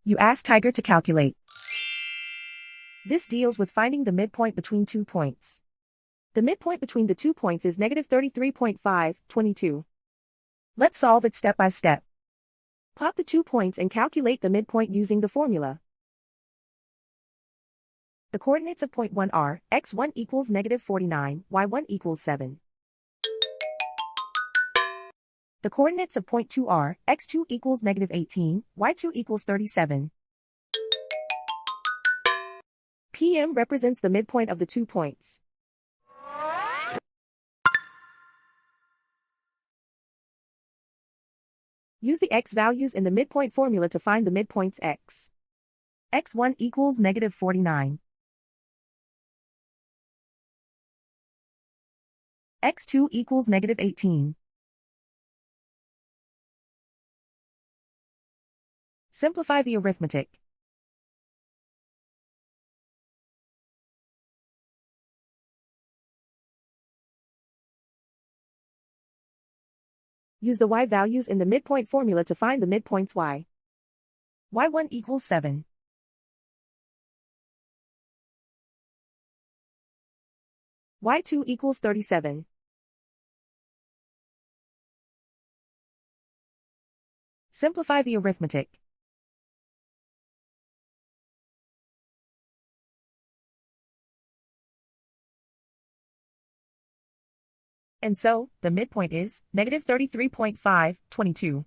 You ask Tiger to calculate. This deals with finding the midpoint between 2 points. The midpoint between the 2 points is -33.5, 22. Let's solve it step by step. Plot the 2 points and calculate the midpoint using the formula. The coordinates of point 1 are, x1 equals -49, y1 equals 7. The coordinates of point 2 are, x2 equals -18, y2 equals 37. PM represents the midpoint of the 2 points. Use the x values in the midpoint formula to find the midpoints x. x1 equals -49. x2 equals -18. Simplify the arithmetic. Use the y values in the midpoint formula to find the midpoints y. y1 equals 7. y2 equals 37. Simplify the arithmetic. And so, the midpoint is -33.5, 22.